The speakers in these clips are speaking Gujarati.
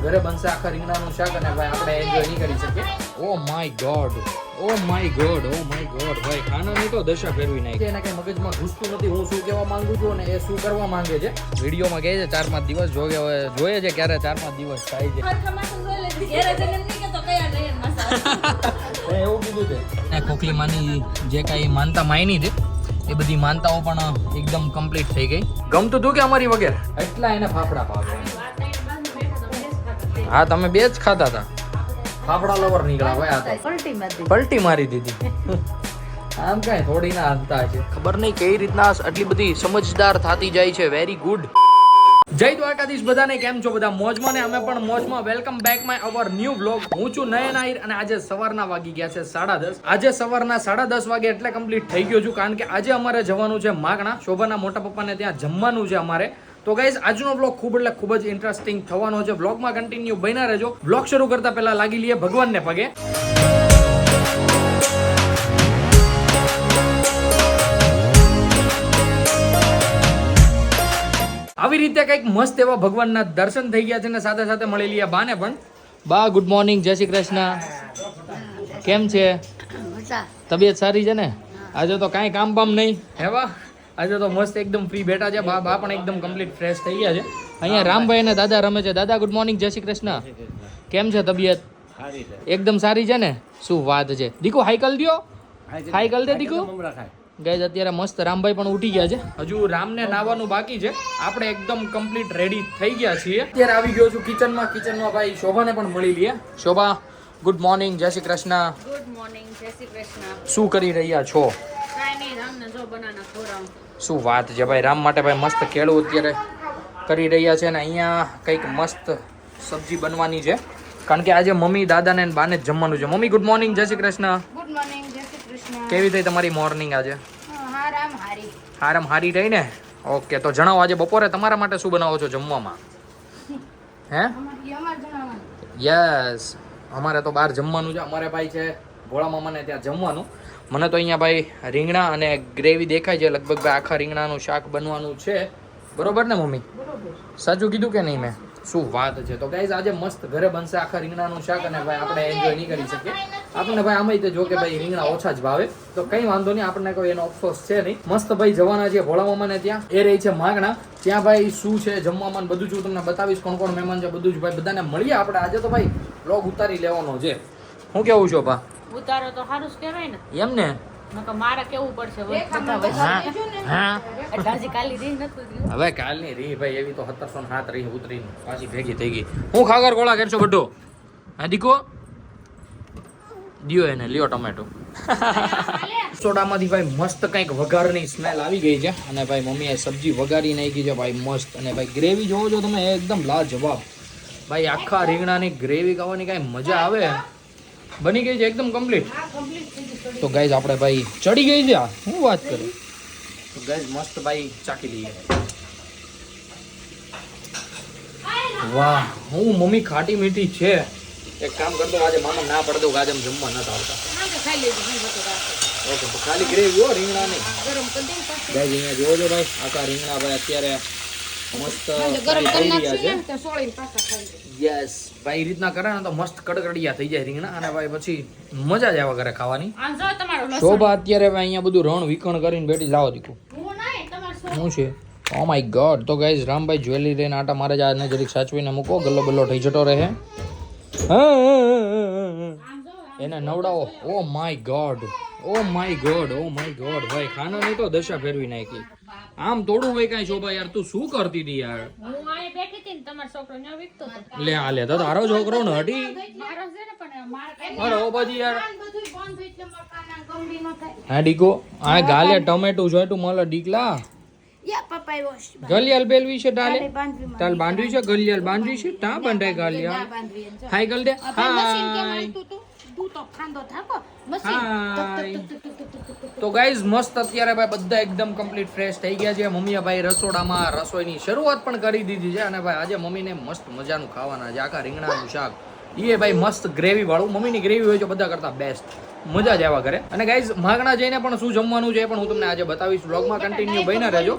ઘરે બનશે આખા રીંગણાનું શાક અને ભાઈ આપણે એન્જોય નહીં કરી શકીએ. ઓ my god, oh my god, oh my god ભાઈ ખાનાની તો દશા ફેરવી નાખી. એને કઈ મગજમાં ઘૂસતું નથી હું શું કહેવા માંગુ છું અને એ શું કરવા માંગે છે. વિડીયોમાં કહે છે 4-5 દિવસ જોઈએ છે ક્યારે 4-5 દિવસ થાય છે. એવું કીધું છે ને ખોખલી માની જે કાંઈ માનતા માયની છે એ બધી માનતાઓ પણ એકદમ કમ્પ્લીટ થઈ ગઈ. ગમતું હતું કે અમારી વગર એટલા એને ફાફડા ભાવે. હા તમે બે જ ખાતા હતા. ફાફડા લવર નીકળ્યા હોય આ તો પલટી મારી દીધી. આમ કઈ થોડી ના હાલતા છે ખબર નહીં કઈ રીતના આટલી બધી સમજદાર થતી જાય છે. Very good. જય દ્વારકાધીશ બધાને. કેમ છો બધા? મોજમાં ને અમે પણ મોજમાં. Welcome back my our new blog. હું છું નયન આહિર અને આજે સવારના વાગી ગયા છે 10:30. આજે સવારના 10:30 વાગે એટલે કમ્પ્લીટ થઈ ગયો છું કારણ કે આજે અમારે જવાનું છે માગણા. શોભાના મોટા પપ્પાને ત્યાં જમવાનું છે અમારે. તો ગાઈઝ આજનો બ્લોગ ખૂબ જ ઇન્ટરેસ્ટિંગ થવાનો છે. બ્લોગમાં કન્ટિન્યુ બન્યા રહેજો. બ્લોગ શરૂ કરતા પહેલા લાગી લઈએ ભગવાનને પગે. આવી રીતે કંઈક મસ્ત એવા ભગવાનના દર્શન થઈ ગયા છે ને સાથે સાથે મળી લઈએ બાને પણ. બા ગુડ મોર્નિંગ, જય શ્રી કૃષ્ણ. કેમ છે? તબિયત સારી છે ને? આજે તો કાંઈ કામ બામ નહીં હેવા. આજે તો મસ્ત એકદમ ફ્રી બેઠા છે. બા પણ એકદમ કમ્પ્લીટ ફ્રેશ થઈ ગયા છે. અહીંયા રામભાઈ અને દાદા રમે છે. દાદા ગુડ મોર્નિંગ, જય શ્રી કૃષ્ણ. કેમ છે તબિયત? એકદમ સારી છે ને? શું વાત છે. દીકુ હાઈકલ દ્યો, હાઈકલ દે દીકુ. ગાઈઝ અત્યારે મસ્ત રામભાઈ પણ ઉઠી ગયા છે. હજુ રામને નાવાનું બાકી છે. આપણે એકદમ કમ્પ્લીટ રેડી થઈ ગયા છીએ. અત્યારે આવી ગયો છું કિચનમાં. ભાઈ શોભાને પણ મળી લઈએ. શોભા ગુડ મોર્નિંગ, જય શ્રી કૃષ્ણ. ગુડ મોર્નિંગ, જય શ્રી કૃષ્ણ. શું કરી રહ્યા છો? કાંઈ નહીં, રામને જો બનાના ખવડાવું. શું વાત છે ભાઈ. રામ માટે ભાઈ મસ્ત કેળું અત્યારે કરી રહ્યા છે અને અહીંયા કંઈક મસ્ત સબ્જી બનવાની છે કારણ કે આજે મમ્મી દાદાને બાને જ જમવાનું છે. મમ્મી ગુડ મોર્નિંગ, જય શ્રી કૃષ્ણ. ગુડ મોર્નિંગ, જય શ્રી કૃષ્ણ. કેવી થઈ તમારી મોર્નિંગ આજે? હારામ હારી રહી ને? ઓકે તો જણાવો આજે બપોરે તમારા માટે શું બનાવો છો જમવામાં? હે યસ અમારે તો બહાર જમવાનું છે. અમારે ભાઈ છે ભોળા મામાને ત્યાં જમવાનું. મને તો અહીંયા ભાઈ રીંગણા અને ગ્રેવી દેખાય છે. લગભગ ભાઈ આખા રીંગણાનું શાક બનવાનું છે. બરોબર ને મમ્મી? સાચું કીધું કે નહીં મેં? શું વાત છે. તો ગાઈઝ આજે મસ્ત ઘરે બનશે આખા રીંગણાનું શાક અને ભાઈ આપણે એન્જોય નહીં કરી શકીએ. આપણને ભાઈ આમાં જો કે ભાઈ રીંગણા ઓછા જ ભાવે તો કંઈ વાંધો નહીં. આપણને કોઈ એનો અફસોસ છે નહીં. મસ્ત ભાઈ જવાના છે ભોળા મામાને ત્યાં. એ રહી છે માગણા. ત્યાં ભાઈ શું છે જમવામાં બધું જ હું તમને બતાવીશ. કોણ કોણ મહેમાન છે બધું જ ભાઈ બધાને મળીએ આપણે. આજે તો ભાઈ બ્લોગ ઉતારી લેવાનો છે. હું કેવું છું બા? ઉતારો તો સારું જ કહેવાય ને. એમ ને? મારે કેવું પડશે હવે કાલની રીહ ભાઈ એવી તો 1707 રીહ ઉતરીને પાછી ભેગી થઈ ગઈ. હું ખાગર ગોળા કરશો બધો? હા દીકો દિયો એને લ્યો ટમેટો. સોડામાંથી ભાઈ મસ્ત કંઈક વઘારની સ્મેલ આવી ગઈ છે અને ભાઈ મમ્મીએ સબ્જી વઘારી નાખી છે ભાઈ મસ્ત. અને ભાઈ ગ્રેવી જોવો છો તમે એકદમ લાજવાબ. ભાઈ આખા રીંગણાની ગ્રેવી ખાવાની કાંઈ મજા આવે. બની ગઈ છે એકદમ કમ્પ્લીટ. તો ગાઈઝ આપણે ભાઈ ચડી ગઈ છે. હું વાત કરું તો ગાઈઝ મસ્ત ભાઈ ચાખી લઈએ. વાહ હું મમ્મી ખાટી મીઠી છે. એક કામ કરતો આજે મામા ના પડ દઉં આજે જમવા નતા આવતા. ઓકે તો ખાલી ગ્રેવી હો રીંગણા નહીં. ગાઈઝ અહીંયા જોવો છો ભાઈ આખા રીંગણા ભાઈ અત્યારે મસ્ત થઈ રહ્યા છે. યસ ભાઈ રીતના કરે ને તો મસ્ત કડકડિયા થઈ જાય રીંગણા અને ભાઈ પછી મજા જ આવે ઘરે ખાવાની. શોભા અત્યારે ભાઈ અહીંયા બધું રણ વિકણ કરીને બેઠી લાવો દીકું. શું છે? ઓ માય ગોડ. તો ગાઈઝ રામભાઈ જ્વેલરી લઈને આટા મારે જ આને જરીક સાચવીને મૂકો. ગલ્લો બલ્લો થઈ જતો રહે. એને નવડાવો. Oh my god, oh my god, oh my god ભાઈ ખાનાની તો દશા ફેરવી નાખી. આમ તોડું ભાઈ કાંઈ શોભા યાર તું શું કરતી હતી યાર? લે આ લે તો તારો છોકરો ને હટી. અરે ઓ પછી યાર હા ડીકો આ ગાલે ટમેટું જોઈતું મળે ડીકલા. ગલિયાલ બેલવી છે ડાલે તાલ બાંધવી છે. ગલિયાલ બાંધવી છે. તા બંધાય ગલિયાલ. હાય ગલ દે. હાય તો ગાઈઝ મસ્ત અત્યારે ભાઈ બધા એકદમ કમ્પ્લીટ ફ્રેશ થઈ ગયા છે. મમ્મીએ ભાઈ રસોડામાં રસોઈની શરૂઆત પણ કરી દીધી છે અને ભાઈ આજે મમ્મીને મસ્ત મજાનું ખાવાના છે આખા રીંગણાનું શાક. એ ભાઈ મસ્ત ગ્રેવી વાળું. મમ્મીની ગ્રેવી હોય તો બધા કરતા બેસ્ટ મજા જ આવ્યા કરે. અને ગાઈઝ માગણા જઈને પણ શું જમવાનું છે પણ હું તમને આજે બતાવીશ. વ્લોગમાં કન્ટિન્યુ બન્યા રહેજો.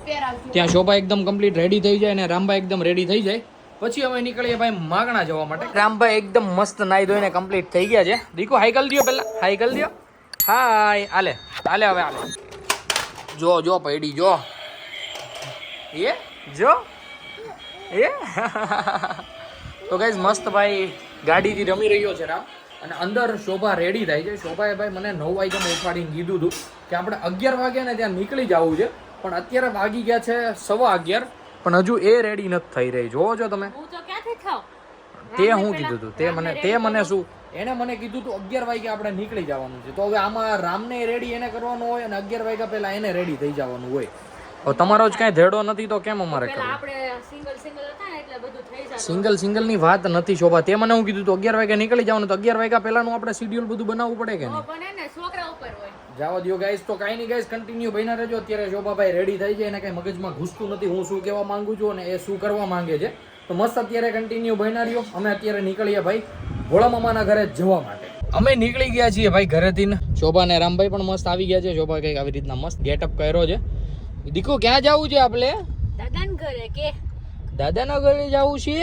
ત્યાં શોભા એકદમ કમ્પ્લીટ રેડી થઈ જાય અને રામભાઈ એકદમ રેડી થઈ જાય પછી અમે નીકળીએ ભાઈ માગણા જવા માટે. રામભાઈ એકદમ મસ્ત નાઈ ધોઈને કમ્પ્લીટ થઈ ગયા છે. દીકુ હાઈ કરી દો પહેલા, હાઈ કરી દો. હાય હાલે હાલે હવે હાલે. જો પૈડી જો એ જો એ તો ગાઈઝ મસ્ત ભાઈ ગાડીથી રમી રહ્યો છે રામ. અને અંદર શોભા રેડી થાય છે. શોભાએ ભાઈ મને 9 વાગ્યામાં ઉઠાડીને કીધું હતું કે આપણે 11 વાગ્યા ને ત્યાં નીકળી જવું છે, પણ અત્યારે વાગી ગયા છે 11:15, પણ હજુ એ રેડી નથી થઈ રહી. જોવો છો તમે. તે હું કીધું હતું તે મને શું એને મને કીધું હતું 11 વાગ્યા આપણે નીકળી જવાનું છે. તો હવે આમાં રામને રેડી એને કરવાનું હોય અને 11 વાગ્યા પહેલા એને રેડી થઈ જવાનું હોય. હવે તમારો જ કાંઈ ધેડો નથી તો કેમ અમારે કરવું? સિંગલ ની વાત નથી શોભા. તે મને હું કીધું તો 11 વાગ્યા નીકળી જવાનું, તો 11 વાગ્યા પહેલાનું આપણે શેડ્યુલ બધું બનાવવું પડે કે નહીં? જવા દો ગાઈસ. તો કાંઈ નહીં ગાઈસ, કન્ટિન્યુ બન્યા રહેજો. અત્યારે શોભાભાઈ રેડી થઈ જાય, એને કાંઈ મગજમાં ઘૂસતું નથી હું શું કહેવા માંગુ છું અને એ શું કરવા માંગે છે. તો મસ્ત અત્યારે કન્ટિન્યુ બન્યા રહ્યો. અમે અત્યારે નીકળીએ ભાઈ ભોળા મામાના ઘરે જવા માટે. અમે નીકળી ગયા છીએ ભાઈ ઘરેથી. શોભા ને રામભાઈ પણ મસ્ત આવી ગયા છે. શોભા કંઈક આવી રીતના મસ્ત ગેટઅપ કર્યો છે. દીકો ક્યાં જવું છે આપણે? દાદાના ઘરે જવું છે.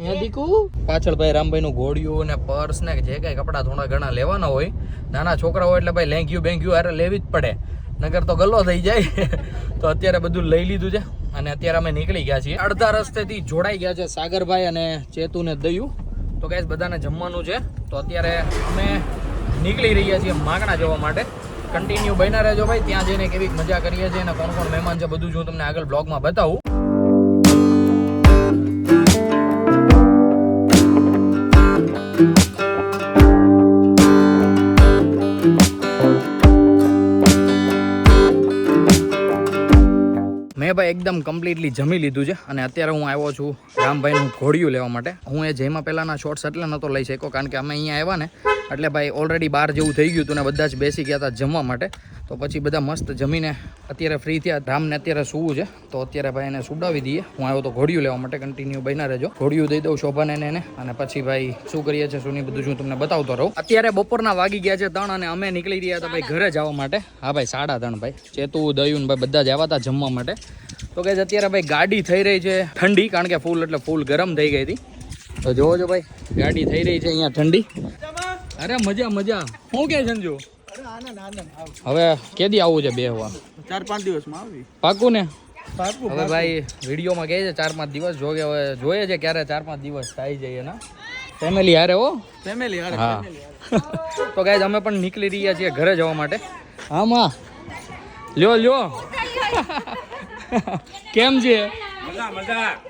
હે દીકુ? પાછળ ભાઈ રામભાઈ નું ઘોડિયું ને પર્સ ને જે કઈ કપડા થોડા ઘણા લેવાના હોય, નાના છોકરા હોય એટલે ભાઈ લેંગ્યું અરે લેવી જ પડે, નગર તો ગલ્લો થઈ જાય. તો અત્યારે બધું લઈ લીધું છે અને અત્યારે અમે નીકળી ગયા છીએ. અડધા રસ્તેથી જોડાઈ ગયા છે સાગરભાઈ અને ચેતુ ને દયું. તો ગાઈસ બધાને જમવાનું છે. તો અત્યારે અમે નીકળી રહ્યા છીએ માગણા જવા માટે. કન્ટિન્યુ બન્યા રહેજો ભાઈ. ત્યાં જઈને કેવી મજા કરીએ છીએ અને કોણ કોણ મહેમાન છે બધું હું તમને આગળ બ્લોગમાં બતાવું. મેં ભાઈ એકદમ કમ્પ્લીટલી જમી લીધું છે અને અત્યારે હું આવ્યો છું રામભાઈનું ઘોડિયું લેવા માટે. હું એ જેમાં પહેલાંના શોર્ટ્સ એટલે નહોતો લઈ શક્યો કારણ કે અમે અહીંયા આવ્યા ને એટલે ભાઈ ઓલરેડી બહાર જેવું થઈ ગયું હતું ને બધા જ બેસી ગયા હતા જમવા માટે. તો પછી બધા મસ્ત જમીને અત્યારે ફ્રી થયા. રામને અત્યારે સૂવું છે તો અત્યારે ભાઈ એને સુડાવી દઈએ. હું આવ્યો તો ઘોડિયું લેવા માટે. કન્ટિન્યુ બન્યા રહેજો. ઘોડિયું દઈ દઉં શોભાને એને અને પછી ભાઈ શું કરીએ છીએ શું નહીં બધું હું તમને બતાવતો રહું. અત્યારે બપોરના વાગી ગયા છે 3 અને અમે નીકળી રહ્યા હતા ભાઈ ઘરે જવા માટે. હા ભાઈ 3:30 ભાઈ. ચેતુ દયું ભાઈ બધા જ આવ્યા હતા જમવા માટે. તો ગાઈસ અત્યારે ભાઈ ગાડી થઈ રહી છે ઠંડી કારણ કે ફૂલ ગરમ થઈ ગઈ હતી. તો જોવો છો ભાઈ ગાડી થઈ રહી છે અહીંયા ઠંડી. અરે મજા શું કે સંજુ? હવે કેદી આવું છે બેહવા? 4-5 દિવસમાં આવી. પાકું ને? હવે ભાઈ વિડીયોમાં કહે છે 4-5 દિવસ. જો કે હવે જોઈએ છે ક્યારે 4-5 દિવસ થઈ જાય ને ફેમિલી હારે. હો ફેમિલી હારે. હા. તો ગાઈસ અમે પણ નીકળી રહ્યા છીએ ઘરે જવા માટે. હા માં લ્યો કેમ છે?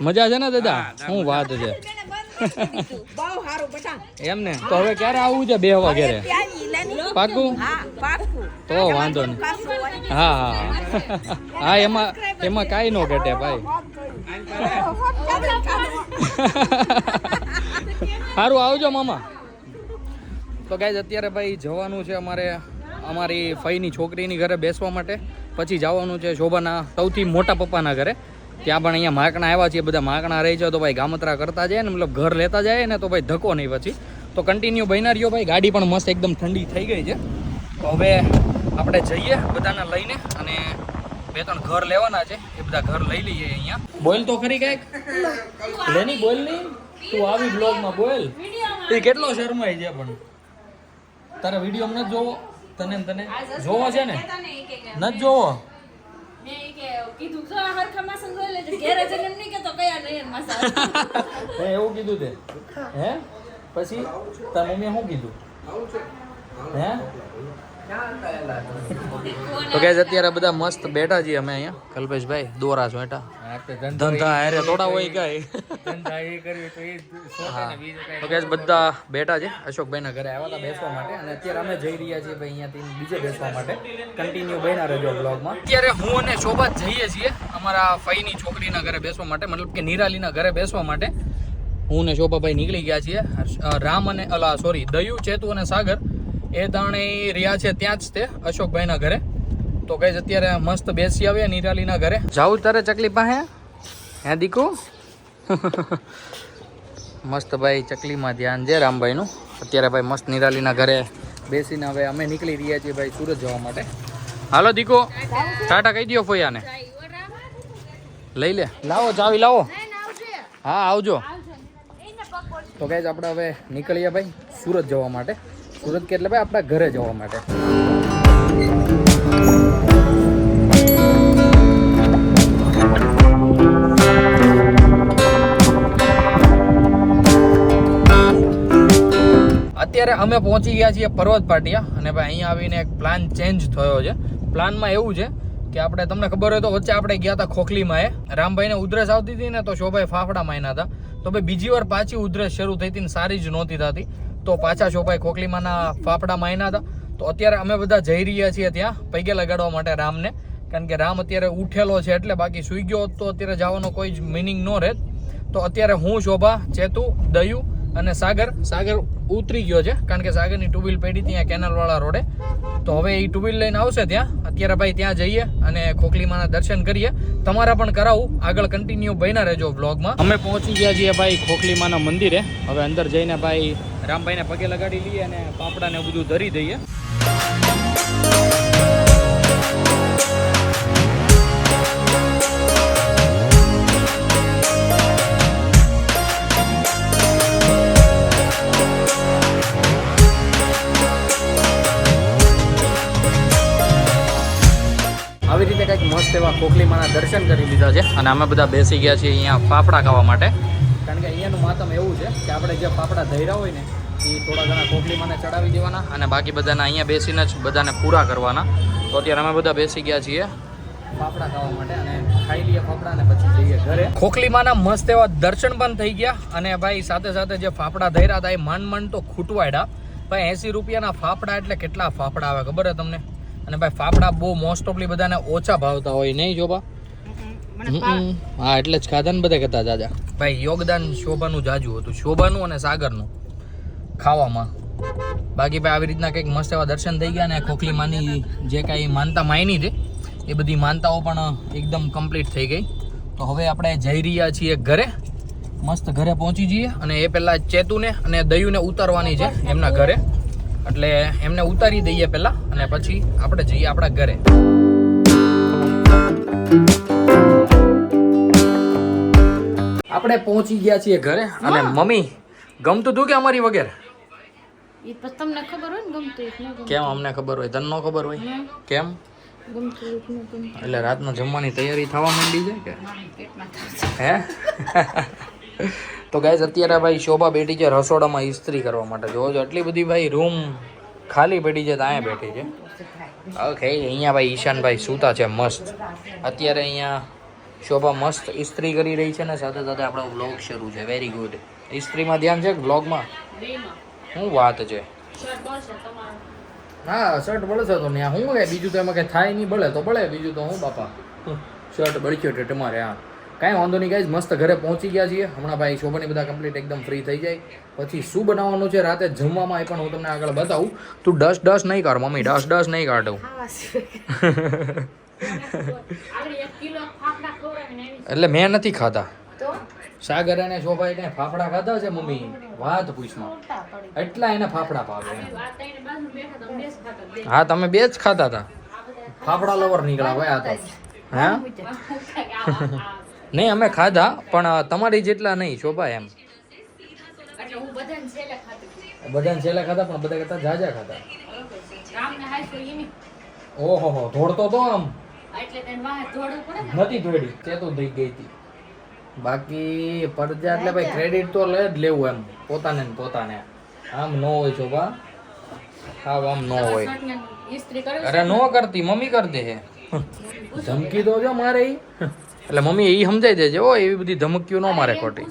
મજા છે ને દાદા? શું વાત છે એમ ને? તો હવે ક્યારે આવવું છે બેહવા ઘરે? પાકું? તો વાંધો નહીં. હા એમાં કાંઈ ન ઘટે ભાઈ. સારું આવજો મામા. તો ગાઈઝ અત્યારે ભાઈ જવાનું છે અમારી ફઈની છોકરીની ઘરે બેસવા માટે. પછી જવાનું છે શોભાના સૌથી મોટા પપ્પાના ઘરે. ત્યાં પણ અહીંયા માકણા આવ્યા છીએ. બધા માકણા રહી છે તો ભાઈ ગામત્રા કરતા જાય ને મતલબ ઘર લેતા જાય ને તો ભાઈ ધક્કો નહીં પછી. તો કન્ટિન્યુ બન્યા રહ્યો ભાઈ. ગાડી પણ મસ્ત એકદમ ઠંડી થઈ ગઈ છે. તો હવે આપણે જઈએ બધાને લઈને અને 2-3 ઘર લેવાના છે. એ બધા ઘર લઈ લઈએ અહીંયા. બોલ તો ખરી કાંઈક લેની બોલ નહીં. તું આવી બ્લોગમાં બોલ. એ કેટલો શરમાય છે પણ તારા વિડીયો નથી જોવો? તને જોવો છે ને? નથી જોવો? એવું કીધું તે? હે પછી તાર મમ્મીએ શું કીધું? હે તો ગાઈસ અત્યારે બધા મસ્ત બેઠા છીએ અમે અહીંયા. કલ્પેશભાઈ દોરા છો બેઠા ધંધા હારે થોડા હોય કઈ ધંધા એ કર્યું તો એ તો ગાઈસ બધા બેઠા છે. અશોકભાઈના ઘરે આવ્યા હતા બેસવા માટે અને અત્યારે અમે જઈ રહ્યા છીએ ભાઈ અહીંયાથી બીજે બેસવા માટે. કન્ટિન્યુ બન્યા રહેજો બ્લોગમાં. અત્યારે હું અને શોભા જઈએ છીએ અમારા ફઈની છોકરીના ઘરે બેસવા માટે, મતલબ કે નિરાલીના ઘરે બેસવા માટે. હું ને શોભાભાઈ નીકળી ગયા છીએ. રામ અને દયું, ચેતુ અને સાગર એ દાણે રહ્યા છે ત્યાં જ તે અશોકભાઈના ઘરે. તો ગાઈસ અત્યારે મસ્ત બેસી આવ્યા નિરાલીના ઘરે. જાઉં તારે ચકલી પાસે? હે દીકુ? મસ્ત ભાઈ ચકલીમાં ધ્યાન છે રામભાઈનું. અત્યારે ભાઈ મસ્ત નિરાલીના ઘરે બેસીને હવે અમે નીકળી રહ્યા છીએ ભાઈ સુરત જવા માટે. હાલો દીકો ટાટા કહી દો ફોયાને. લઈ લે, લાવો ચાવી લાવો. હા આવજો. તો ગાઈઝ આપણે હવે નીકળીએ ભાઈ સુરત જવા માટે. સુરત કે એટલે ભાઈ આપણા ઘરે જવા માટે. અત્યારે અમે પહોંચી ગયા છીએ પર્વત પાટિયા અને ભાઈ અહીંયા આવીને એક પ્લાન ચેન્જ થયો છે. પ્લાનમાં એવું છે કે આપણે તમને ખબર હોય તો વચ્ચે આપણે ગયા હતા ખોખલીમાં. રામભાઈને ઉધરસ આવતી હતી ને તો શોભાઈ ફાફડા માયના હતા. તો ભાઈ બીજી વાર પાછી ઉધરસ શરૂ થઈ હતી ને સારી જ નહોતી થતી, તો પાછા શોભાઈ ખોખલીમાંના ફાફડા માયના હતા. તો અત્યારે અમે બધા જઈ રહ્યા છીએ ત્યાં પૈગે લગાડવા માટે રામને, કારણ કે રામ અત્યારે ઉઠેલો છે એટલે, બાકી સૂઈ ગયો હોત તો અત્યારે જવાનો કોઈ જ મિનિંગ ન રહેત. તો અત્યારે હું, શોભા, ચેતુ, દયુ અને સાગર ઉતરી ગયો છે, કારણ કે સાગરની ટુ વ્હીલ પડી ત્યાં કેનાલવાળા રોડે. તો હવે એ ટુ વ્હીલ લઈને આવશે ત્યાં. અત્યારે ભાઈ ત્યાં જઈએ અને ખોખલીમાના દર્શન કરીએ. તમારા પણ કરાવું, આગળ કન્ટિન્યુ બન્યા રહેજો બ્લોગમાં. અમે પહોંચી ગયા છીએ ભાઈ ખોખલીમાના મંદિરે. હવે અંદર જઈને ભાઈ રામભાઈને પગે લગાડી લઈએ અને પાપડાને બધું ધરી દઈએ. આવી રીતે કંઈક મસ્ત એવા ખોખલીમાના દર્શન કરી લીધા છે અને અમે બધા બેસી ગયા છીએ અહીંયા ફાફડા ખાવા માટે. કારણ કે અહીંયાનું માતમ એવું છે કે આપણે જે ફાફડા ધર્યા હોય ને એ થોડા ઘણા ખોખલીમાને ચડાવી દેવાના અને બાકી બધાને અહીંયા બેસીને જ બધાને પૂરા કરવાના. તો અત્યારે અમે બધા બેસી ગયા છીએ ફાફડા ખાવા માટે અને ખાઈ લઈએ ફાફડા અને પછી જઈએ ઘરે. ખોખલીમાના મસ્ત એવા દર્શન પણ થઈ ગયા અને ભાઈ સાથે સાથે જે ફાફડા ધર્યા હતા એ માંડ તો ખૂટવાડ્યા. ભાઈ 80 રૂપિયાના ફાફડા એટલે કેટલા ફાફડા આવે ખબર હે તમને? અને ભાઈ ફાફડા બહુ મોસ્ટ ઓફલી બધાને ઓછા ભાવતા હોય નહીં જોબા? હા એટલે જ ખાધા ને બધા કહેતા જાજા. ભાઈ યોગદાન શોભાનું જાજુ હતું, શોભાનું અને સાગરનું ખાવામાં. બાકી ભાઈ આવી રીતના કંઈક મસ્ત એવા દર્શન થઈ ગયા ને ખોખલીમાની જે કાંઈ માનતા માયની છે એ બધી માનતાઓ પણ એકદમ કમ્પ્લીટ થઈ ગઈ. તો હવે આપણે જઈ રહ્યા છીએ ઘરે. મસ્ત ઘરે પહોંચી જઈએ અને એ પહેલાં ચેતુને અને દયુને ઉતારવાની છે એમના ઘરે, એટલે એમને ઉતારી દઈએ પહેલાં અને પછી આપણે જઈએ આપણા ઘરે. આપણે પહોંચી ગયા છીએ ઘરે અને મમ્મી ગમતું હતું કે અમારી વગેરે? તમને ખબર હોય ને ગમતું? કેમ અમને ખબર હોય, તને ન ખબર હોય? કેમ? એટલે રાતના જમવાની તૈયારી થવા માંડી છે કે હે? તો ગાઈઝ અત્યારે ભાઈ શોભા બેઠી છે રસોડામાં ઇસ્ત્રી કરવા માટે. જોજો એટલી બધી ભાઈ રૂમ ખાલી પડી છે તો અહીંયા બેઠી છે. ઓકે, અહીંયા ભાઈ ઈશાનભાઈ સૂતા છે મસ્ત. અત્યારે અહીંયા શોભા મસ્ત ઇસ્ત્રી કરી રહી છે ને સાથે સાથે આપણો વ્લોગ શરૂ છે. Very good. ઇસ્ત્રીમાં ધ્યાન છે કે વ્લોગમાં? શું વાત છે? હા શર્ટ બળશે તો ત્યાં શું કહે, બીજું તો એમાં કંઈ થાય નહીં. બળે તો બળે, બીજું તો હું બાપા શર્ટ બળ્યો છે તમારે. હા કાંઈ વાંધો નહીં ગાઈઝ, મસ્ત ઘરે પહોંચી ગયા છીએ. હમણાં ભાઈ શોભાની બધા કમ્પ્લીટ એકદમ ફ્રી થઈ જાય પછી શું બનાવવાનું છે રાતે જમવામાં એ પણ હું તમને આગળ બતાવું. તું ડસ નહીં કર મમ્મી, ડસ નહીં કાઢું. એટલે મેં નથી ખાધા. સાગર અને શોભાઈ ને ફાફડા ખાધા છે મમ્મી, વાત પૂછમાં. એટલા એને ફાફડા ભાવે. હા તમે બે જ ખાતા હતા. ફાફડા લવર નીકળ્યા ભાઈ આ તો. હા નહીં અમે ખાધા પણ તમારી જેટલા નહીં શોભા એમ. બધાને છેલ્લે ખાધા પણ બધા કરતા જાજા ખાધા. ઓહો હો ધોડતો તો આમ નથી ધોડી ચેતું થઈ ગઈ હતી. બાકી પડદા એટલે ભાઈ ક્રેડિટ તો લે જ લેવું એમ પોતાને ને પોતાને. આમ ન હોય શોભા, હા આમ ન હોય. અરે નો કરતી મમ્મી કરી દે હે. ધમકી તો જો મારે એટલે મમ્મી એ સમજાઈ દેજે. ઓ એવી બધી ધમકીઓ ન મારે ખોટી.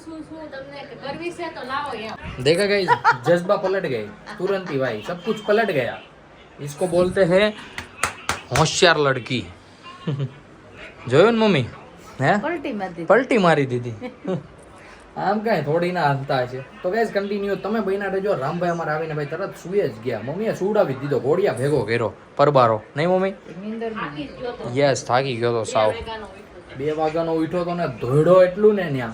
देखा गई जज्बा पलट गए तुरंत ही भाई, सब कुछ पलट गया. इसको बोलते हैं होशियार लड़की. જોયું ને મમ્મી? હે પલટી મારી દીધી. આમ કાંઈ થોડી ના હાલતા છે. તો ગાઈઝ કન્ટિન્યુ તમે બન્યા રહેજો. રામભાઈ અમારે આવીને ભાઈ તરત સુઈ જ ગયા. મમ્મીએ સુવડાવી દીધો, ઘોડિયા ભેગો કર્યો પરબારો. નહીં મમ્મી? યસ થાકી ગયો તો સાવ. 2 વાગ્યાનો ઉઠ્યો તો ને ધોયડો એટલું ને ત્યાં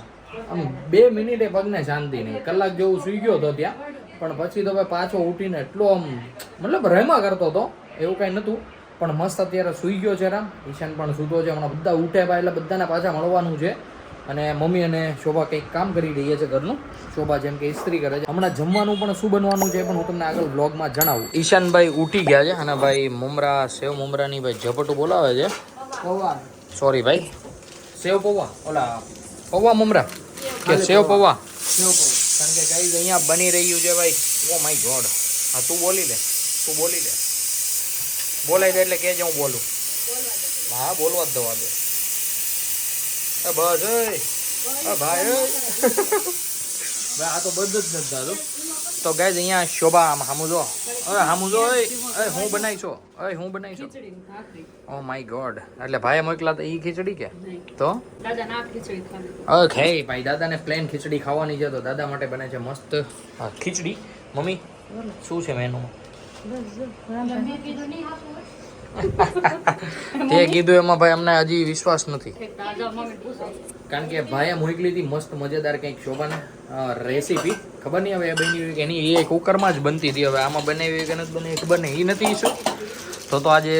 આમ 2 મિનિટે પગને શાંતિ નહીં. કલાક જેવું સુઈ ગયો હતો ત્યાં, પણ પછી તો પાછો ઉઠીને એટલો આમ મતલબ રમા કરતો હતો, એવું કાંઈ નહોતું. પણ મસ્ત અત્યારે સુઈ ગયો છે રામ. ઈશાન પણ સૂતો છે. હમણાં બધા ઉઠે ભાઈ એટલે બધાને પાછા મળવાનું છે. અને મમ્મી અને શોભા કંઈક કામ કરી રહ્યા છે ઘરનું. શોભા જેમ કે ઇસ્ત્રી કરે છે. હમણાં જમવાનું પણ શું બનવાનું છે પણ હું તમને આગળ વ્લોગમાં જણાવું. ઈશાનભાઈ ઉઠી ગયા છે અને ભાઈ મમરા સેવ મમરાની ભાઈ ઝપટું બોલાવે છે. સોરી ભાઈ, સેવ પૌવા, ઓલા પૌવા મમરા કે સેવ પૌવા, કારણ કે ગાઈઝ અહીંયા બની રહ્યું છે ભાઈ. ઓ માય ગોડ. હા તું બોલી લે, તું બોલી લે, બોલાઈ દે એટલે કહેજે હું બોલું. હા બોલવા જ દવા દે. બસ ભાઈ ભાઈ આ તો બધું જ નથી દાદો. તો ગાઈઝ અહીંયા શોભા હામુ જો, અરે હામુ જો, હું બનાવી છો, હું બનાવી છો. ઓ માય ગોડ. એટલે ભાઈએ મોકલા તો ઈ ખીચડી કે તો ઓકે ભાઈ દાદાને પ્લેન ખીચડી ખાવાની છે તો દાદા માટે બને છે મસ્ત ખીચડી. મમ્મી શું છે મેનુમાં? તે કીધું એમાં ભાઈ અમને હજી વિશ્વાસ નથી, કારણ કે ભાઈએ મોકલી હતી મસ્ત મજેદાર કંઈક શોભાને રેસીપી. ખબર નહીં હવે એ બની કે એની એ કુકરમાં જ બનતી હતી. હવે આમાં બનાવી કે નથી બની ખબર નહીં, એ નથી ઈશું. તો આજે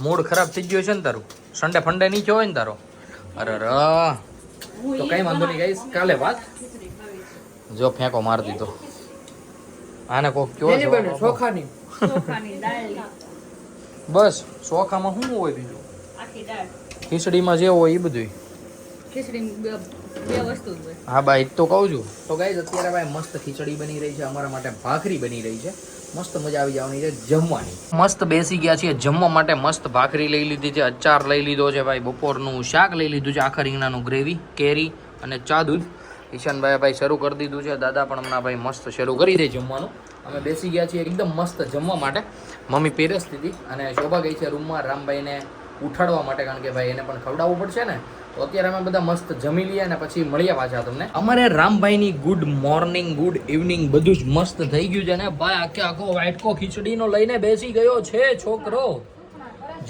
મૂડ ખરાબ થઈ ગયો છે ને તારું, સન્ડે ફંડે નહીં થયો હોય ને તારો. અરે તો કઈ વાંધો નહીં ગાઈસ, કાલે વાત. જો ફેંકો માર દીધો આને. કોક કયો ચોખાની બસ ચોખામાં શું હોય બીજું? ખીચડીમાં જે હોય એ બધું. હા ભાઈ તો કહું છું. તો ગાઈસ અત્યારે ભાઈ મસ્ત ખીચડી બની રહી છે અમારા માટે, ભાખરી બની રહી છે, મસ્ત મજા આવી જવાની છે જમવાની. મસ્ત બેસી ગયા છીએ જમવા માટે. મસ્ત ભાખરી લઈ લીધી છે, અચાર લઈ લીધો છે ભાઈ, બપોરનું શાક લઈ લીધું છે, આખા રીંગણાનું ગ્રેવી, કેરી અને ચા દૂધ. ઈશાનભાઈ ભાઈ શરૂ કરી દીધું છે, દાદા પણ હમણાં ભાઈ મસ્ત શરૂ કરી દે જમવાનું. અમે બેસી ગયા છીએ એકદમ મસ્ત જમવા માટે. મમ્મી પેરસતી હતી અને શોભા ગઈ છે રૂમમાં રામભાઈને ઉઠાડવા માટે, કારણ કે ભાઈ એને પણ ખવડાવવું પડશે ને. તો અત્યારે અમે બધા મસ્ત જમી લઈએ અને પછી મળીએ પાછા તમને. અમારે રામભાઈની ગુડ મોર્નિંગ ગુડ ઇવનિંગ બધું જ મસ્ત થઈ ગયું છે ને ભાઈ. આખો વાઇટકો ખીચડીનો લઈને બેસી ગયો છે છોકરો.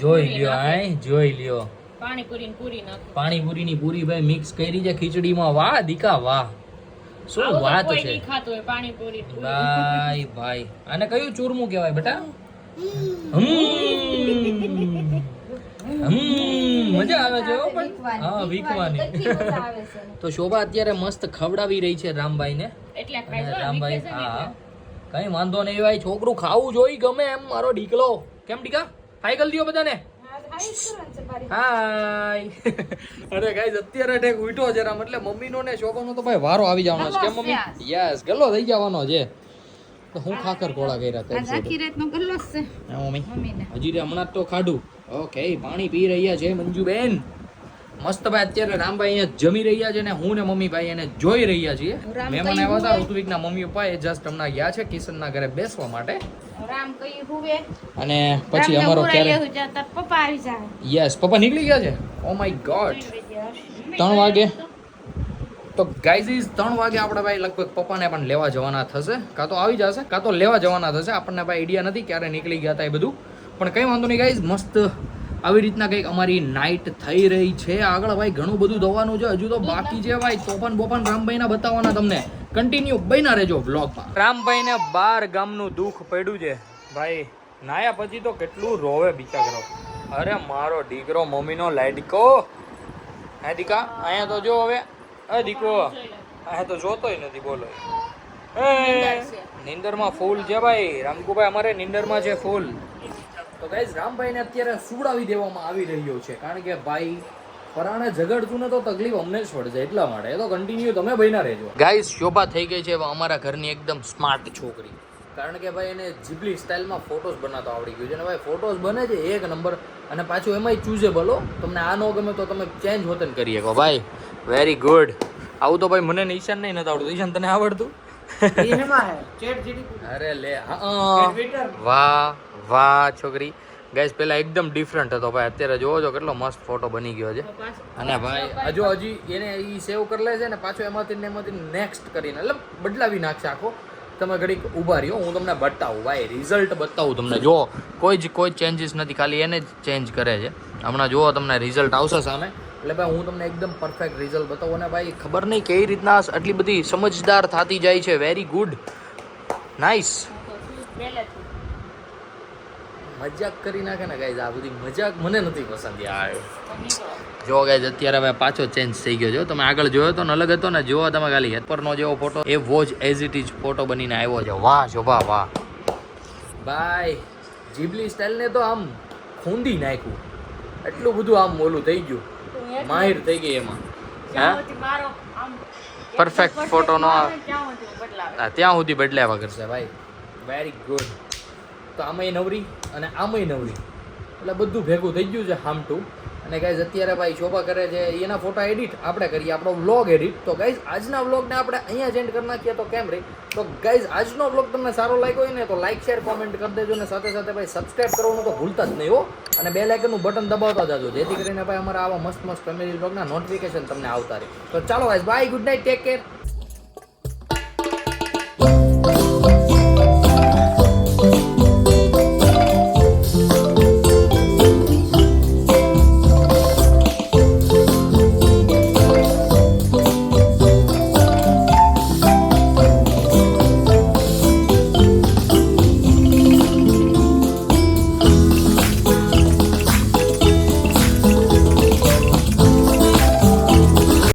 જોઈ લ્યો, આય જોઈ લ્યો. પાણીપુરીની પૂરી ભાઈ મિક્સ કરી છે ખીચડીમાં. વાહ દીકા વાહ, શું વાત છે ભાઈ. ભાઈ આને કયું ચૂરમું કહેવાય બેટા? મજા આવે છે પણ હા વીકવાની. તો શોભા અત્યારે મસ્ત ખવડાવી રહી છે રામભાઈને. રામભાઈ હા કઈ વાંધો નહીં ભાઈ, છોકરું ખાવું જોઈ ગમે એમ મારો ડીકલો. કેમ ડીકા હાય કરી દો બધાને. હાય. અરે ગાઈસ અત્યારે ઠેક ઉઠો જરા, એટલે મમ્મીનો ને શોભાનો તો ભાઈ વારો આવી જવાનો છે. કેમ મમ્મી? યસ ગલ્લો થઈ જવાનો છે. તો હું ખાકર કોળા કર્યા હતા આખી રાતનો ગલ્લો છે મમ્મી. હજી હમણાં તો ખાધું. ઓકે પાણી પી રહ્યા છે મંજુબેન. મસ્ત ભાઈ અત્યારે રામભાઈ અહીંયા જમી રહ્યા છે ને હું ને મમ્મી ભાઈ એને જોઈ રહ્યા છીએ. મહેમાન આવ્યા હતા ઋત્વિકના મમ્મી પપ્પા, એ જસ્ટ હમણાં ગયા છે કિશનના ઘરે બેસવા માટે. અને પછી અમારો ક્યારે પપ્પા આવી જાય. યસ પપ્પા નીકળી ગયા છે. ઓ માય ગોડ 3 વાગે. તો ગાઈઝ 3 વાગે આપણે ભાઈ લગભગ પપ્પાને પણ લેવા જવાના થશે, કાં તો આવી જશે કાં તો લેવા જવાના થશે. આપણને ભાઈ આઈડિયા નથી ક્યારે નીકળી ગયા હતા એ બધું, પણ કંઈ વાંધો નહીં ગાઈઝ. મસ્ત આવી રીતના કંઈક અમારી નાઇટ થઈ રહી છે. આગળ ભાઈ ઘણું બધું દવાનું છે, હજુ તો બાકી છે ભાઈ. તોફાન બોફાન રામભાઈના બતાવવાના તમને. કન્ટિન્યુ બન્યા રહેજો વ્લોગમાં. રામભાઈને 12 ગામનું દુઃખ પડ્યું છે ભાઈ. નાયા પછી તો કેટલું રોવે બિચારો. અરે મારો દીકરો મમ્મીનો લાડકો. હે દીકા અહીંયા તો જો હવે. અ દીકો અહીંયા તો જોતોય નથી. બોલો નિંદરમાં ફૂલ છે ભાઈ. રામકુભાઈ અમારે નિંદરમાં છે ફૂલ. તો ગાઈઝ રામભાઈને અત્યારે સુવડાવી દેવામાં આવી રહ્યો છે, કારણ કે ભાઈ પરાણે ઝઘડતું ને તો તકલીફ અમને જ પડશે એટલા માટે. એ તો કન્ટિન્યુ તમે બન્યા રહેજો. ગાઈઝ શોભા થઈ ગઈ છે અમારા ઘરની એકદમ સ્માર્ટ છોકરી, કારણ કે ભાઈ એને જીબલી સ્ટાઇલમાં ફોટોસ બનાવતા આવડી ગયું છે ને ભાઈ. ફોટોસ બને છે એક નંબર, અને પાછું એમાંય ચૂઝેબલ. તમને આ ન ગમે તો તમે ચેન્જ હોતન કરી શકો ભાઈ. Very good. આવું તો ભાઈ મને ઈશાન નહીં નથી આવડતું. ઈશાન તને આવડતું? અરે લે વાહ વાહ છોકરી. ગાઈસ પેલા એકદમ ડિફરન્ટ હતો ભાઈ, અત્યારે જોવો છો કેટલો મસ્ત ફોટો બની ગયો છે. અને ભાઈ હજી એને ઈ સેવ કરી લે છે ને પાછો એમાંથી નેક્સ્ટ કરીને એટલે બદલાવી નાખશે આખો. તમે ઘડીક ઊભા રહ્યો, હું તમને બતાવું ભાઈ, રિઝલ્ટ બતાવું તમને. જો કોઈ ચેન્જીસ નથી, ખાલી એને જ ચેન્જ કરે છે. હમણાં જુઓ તમને રિઝલ્ટ આવશે સામે. એટલે ભાઈ હું તમને એકદમ પરફેક્ટ રિઝલ્ટ બતાવું. અને ભાઈ ખબર નહીં કેવી રીતના આટલી બધી સમજદાર થતી જાય છે. Very good, nice. મજાક કરી નાખે ને ગાઈઝ, આ બધી મજાક મને નથી પસંદ યાર. જો ગાઈઝ અત્યારે હવે પાછો ચેન્જ થઈ ગયો છે તમે આગળ જોયો તો ને અલગ હતો ને જોવો તમે ખાલી હેલ્પરનો જેવો ફોટો એ વોજ એઝ ઇટ ઇઝ ફોટો બનીને આવ્યો છે વાહ શોભા વાહ ભાઈ જીબલી સ્ટાઇલને તો આમ ખૂંદી નાખ્યું એટલું બધું આમ ઓલું થઈ ગયું માહિર થઈ ગઈ એમાં પરફેક્ટ ફોટો નો ત્યાં સુધી બદલાવા કરશે ભાઈ વેરી ગુડ તો આમાંય નવરી અને આમાંય નવરી એટલે બધું ભેગું થઈ ગયું છે હામટું અને ગાઈઝ અત્યારે ભાઈ શોભા કરે છે એના ફોટા એડિટ આપણે કરીએ આપણો વ્લોગ એડિટ તો ગાઈઝ આજના વ્લોગને આપણે અહીંયા જ એન્ડ કરી નાખીએ તો કેમ રહી તો ગાઈઝ આજનો વ્લોગ તમને સારો લાગ્યો હોય ને તો લાઈક શેર કોમેન્ટ કરી દેજો અને સાથે સાથે ભાઈ સબસ્ક્રાઈબ કરવાનું તો ભૂલતા જ નહીં હો અને બેલ આઇકનનું બટન દબાવતા જાજો જેથી કરીને ભાઈ અમારા આવા મસ્ત મસ્ત ફેમિલી વ્લોગના નોટિફિકેશન તમને આવતા રહે તો ચાલો guys bye good night take care